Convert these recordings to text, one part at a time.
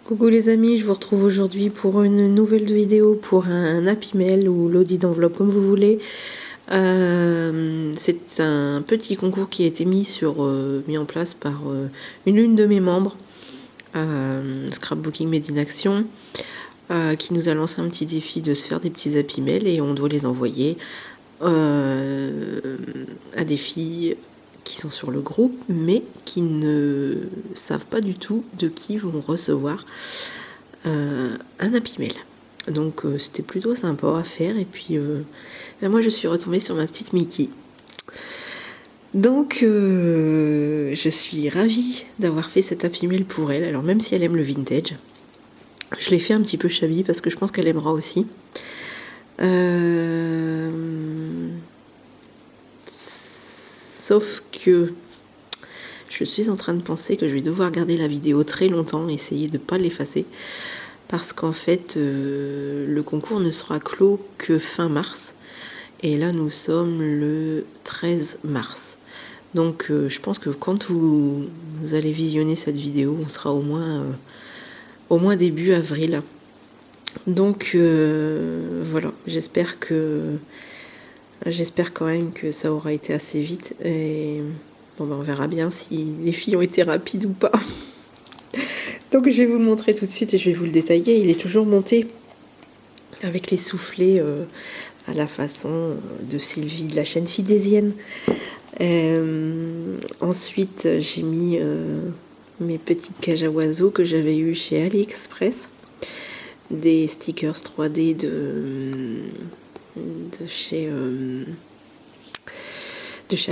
Coucou les amis, je vous retrouve aujourd'hui pour une nouvelle vidéo pour un Happy Mail ou l'audit d'enveloppe comme vous voulez. C'est un petit concours qui a été mis en place par l'une de mes membres, Scrapbooking Made in Action, qui nous a lancé un petit défi de se faire des petits Happy Mail et on doit les envoyer à des filles qui sont sur le groupe mais qui ne savent pas du tout de qui vont recevoir un Happy Mail. Donc c'était plutôt sympa à faire et puis moi je suis retombée sur ma petite Mickey. Donc je suis ravie d'avoir fait cet Happy Mail pour elle. Alors même si elle aime le vintage, je l'ai fait un petit peu shabby parce que je pense qu'elle aimera aussi. Sauf que je suis en train de penser que je vais devoir garder la vidéo très longtemps, essayer de ne pas l'effacer, parce qu'en fait, le concours ne sera clos que fin mars, et là nous sommes le 13 mars. Donc je pense que quand vous allez visionner cette vidéo, on sera au moins début avril. Donc voilà, j'espère quand même que ça aura été assez vite, et bon ben on verra bien si les filles ont été rapides ou pas. Donc je vais vous le montrer tout de suite et je vais vous le détailler. Il est toujours monté avec les soufflets à la façon de Sylvie de la chaîne Fidésienne. Ensuite j'ai mis mes petites cages à oiseaux que j'avais eues chez AliExpress, des stickers 3D de chez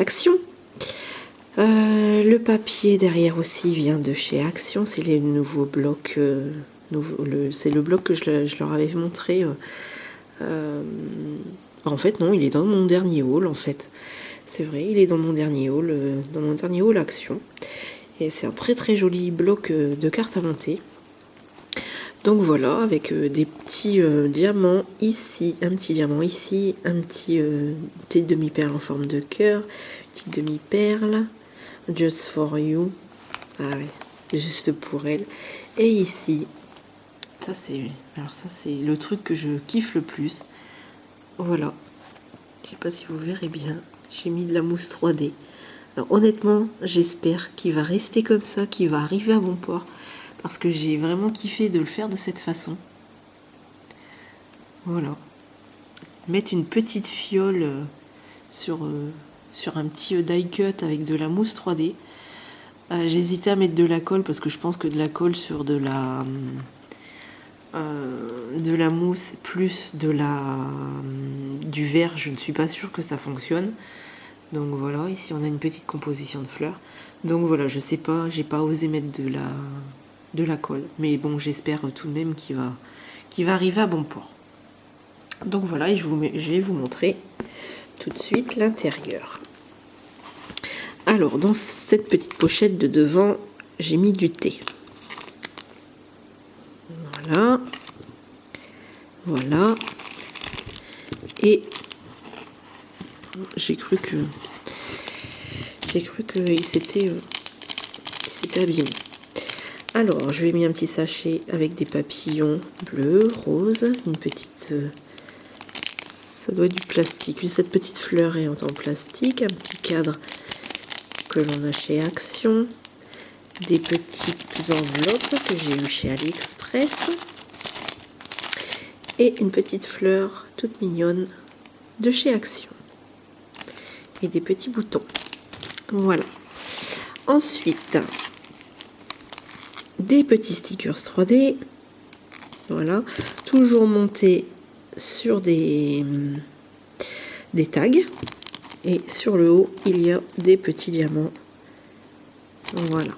Action. Le papier derrière aussi vient de chez Action, c'est les nouveaux blocs, c'est le bloc que je leur avais montré. En fait non, il est dans mon dernier haul en fait. C'est vrai, il est dans mon dernier haul Action. Et c'est un très très joli bloc de cartes à monter. Donc voilà, avec des petits diamants ici, un petit diamant ici, un petit petite demi-perle en forme de cœur, petite demi-perle, just for you, ah ouais, juste pour elle. Et ici, ça c'est le truc que je kiffe le plus. Voilà, je sais pas si vous verrez bien, j'ai mis de la mousse 3D. Alors honnêtement, j'espère qu'il va rester comme ça, qu'il va arriver à bon port, parce que j'ai vraiment kiffé de le faire de cette façon. Voilà. Mettre une petite fiole sur un petit die cut avec de la mousse 3D. J'hésitais à mettre de la colle parce que je pense que de la colle sur de la mousse plus du verre, je ne suis pas sûre que ça fonctionne. Donc voilà, ici on a une petite composition de fleurs. Donc voilà, je sais pas, j'ai pas osé mettre de la colle, mais bon, j'espère tout de même qu'il va arriver à bon port. Donc voilà, et je vais vous montrer tout de suite l'intérieur. Alors dans cette petite pochette de devant, j'ai mis du thé. Voilà, et j'ai cru qu'il s'était abîmé. Alors, je lui ai mis un petit sachet avec des papillons bleus, roses, une petite... ça doit être du plastique. Cette petite fleur est en plastique, un petit cadre que l'on a chez Action, des petites enveloppes que j'ai eues chez AliExpress, et une petite fleur toute mignonne de chez Action. Et des petits boutons. Voilà. Ensuite... des petits stickers 3D, voilà, toujours montés sur des tags, et sur le haut il y a des petits diamants, voilà.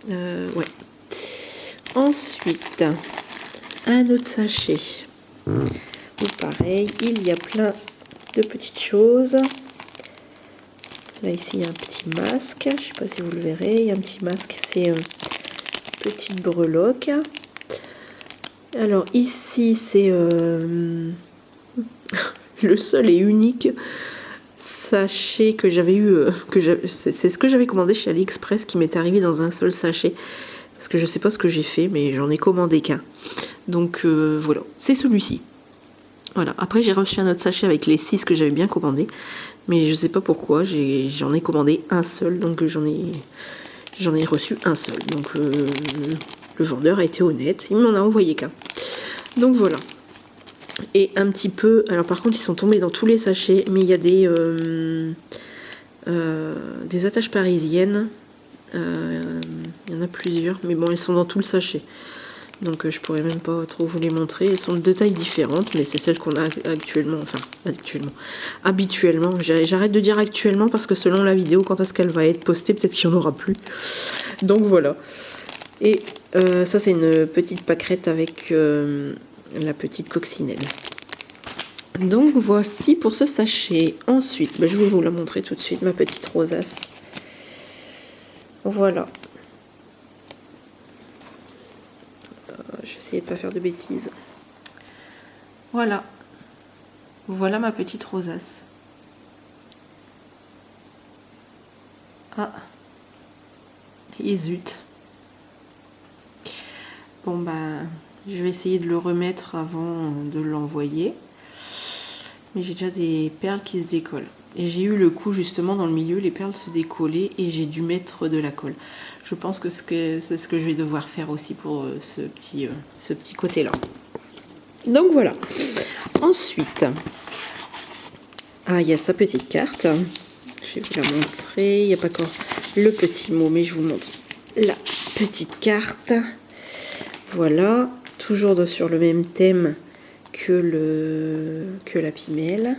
Ouais. Ensuite un autre sachet où pareil il y a plein de petites choses. Là ici il y a un petit masque, je sais pas si vous le verrez, il y a un petit masque, c'est petite breloque. Alors ici c'est le seul et unique sachet que j'avais eu, c'est ce que j'avais commandé chez AliExpress qui m'est arrivé dans un seul sachet. parce que je sais pas ce que j'ai fait, mais j'en ai commandé qu'un. Donc voilà, c'est celui-ci. Voilà, après j'ai reçu un autre sachet avec les 6 que j'avais bien commandé, mais je sais pas pourquoi, j'en ai commandé un seul, donc j'en ai reçu un seul. Donc le vendeur a été honnête, il m'en a envoyé qu'un. Donc voilà. Et un petit peu, alors par contre ils sont tombés dans tous les sachets, mais il y a des attaches parisiennes. Il y en a plusieurs, mais bon, elles sont dans tout le sachet. Donc je pourrais même pas trop vous les montrer. Elles sont de tailles différentes, mais c'est celles qu'on a actuellement. Enfin, habituellement. J'arrête de dire actuellement parce que selon la vidéo, quand est-ce qu'elle va être postée, peut-être qu'il n'y en aura plus. Donc voilà. Et ça, c'est une petite pâquerette avec la petite coccinelle. Donc voici pour ce sachet. Ensuite, je vais vous la montrer tout de suite, ma petite rosace. Voilà. J'essayais de pas faire de bêtises. Voilà. Voilà ma petite rosace. Ah. Et zut. Bon je vais essayer de le remettre avant de l'envoyer. Mais j'ai déjà des perles qui se décollent. Et j'ai eu le coup justement dans le milieu, les perles se décollaient et j'ai dû mettre de la colle. Je pense que c'est ce que je vais devoir faire aussi pour ce petit côté-là. Donc voilà. Ensuite, il y a sa petite carte. Je vais vous la montrer. Il n'y a pas encore le petit mot, mais je vous montre la petite carte. Voilà. Toujours sur le même thème que la Pimelle.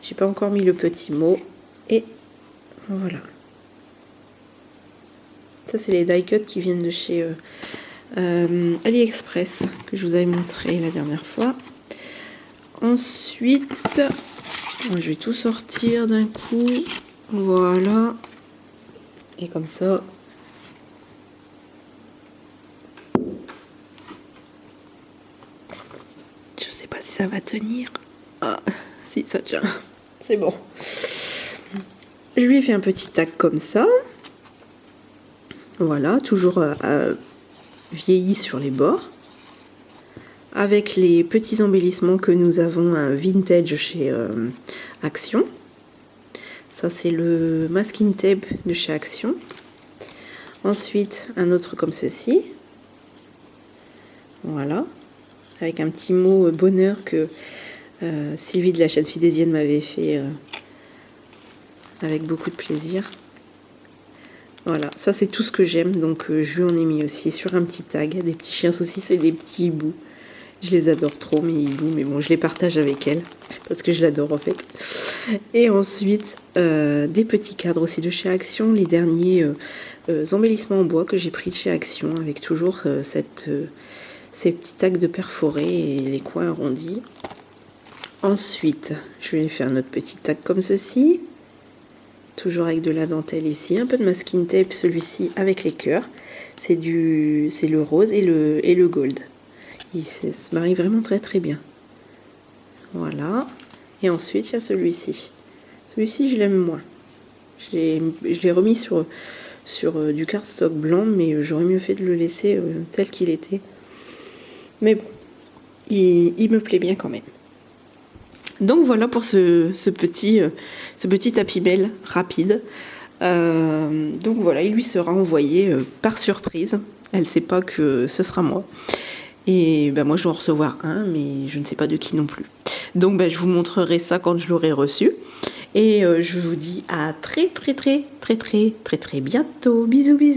J'ai pas encore mis le petit mot. Et voilà. Ça, c'est les die cuts qui viennent de chez AliExpress, que je vous avais montré la dernière fois. Ensuite, je vais tout sortir d'un coup. Voilà. Et comme ça. Je sais pas si ça va tenir. Ah, si, ça tient. C'est bon. Je lui ai fait un petit tac comme ça. Voilà, toujours vieilli sur les bords. Avec les petits embellissements que nous avons un vintage chez Action. Ça, c'est le masking tape de chez Action. Ensuite, un autre comme ceci. Voilà. Avec un petit mot bonheur que Sylvie de la chaîne Fidésienne m'avait fait avec beaucoup de plaisir. Voilà, ça c'est tout ce que j'aime, donc je lui en ai mis aussi sur un petit tag, des petits chiens saucisses et des petits hiboux. Je les adore trop, mes hiboux, mais bon, je les partage avec elle, parce que je l'adore en fait. Et ensuite, des petits cadres aussi de chez Action, les derniers embellissements en bois que j'ai pris de chez Action, avec toujours ces petits tags de perforés et les coins arrondis. Ensuite, je vais faire un autre petit tag comme ceci. Toujours avec de la dentelle ici, un peu de masking tape, celui-ci avec les cœurs. C'est le rose et le gold. Il se marie vraiment très très bien. Voilà. Et ensuite, il y a celui-ci. Celui-ci, je l'aime moins. Je l'ai remis sur du cardstock blanc, mais j'aurais mieux fait de le laisser tel qu'il était. Mais bon, il me plaît bien quand même. Donc voilà pour ce petit Happy Mail rapide. Donc voilà, il lui sera envoyé par surprise. Elle ne sait pas que ce sera moi. Et moi je dois en recevoir un, mais je ne sais pas de qui non plus. Donc je vous montrerai ça quand je l'aurai reçu. Et je vous dis à très très très très très très très bientôt. Bisous bisous.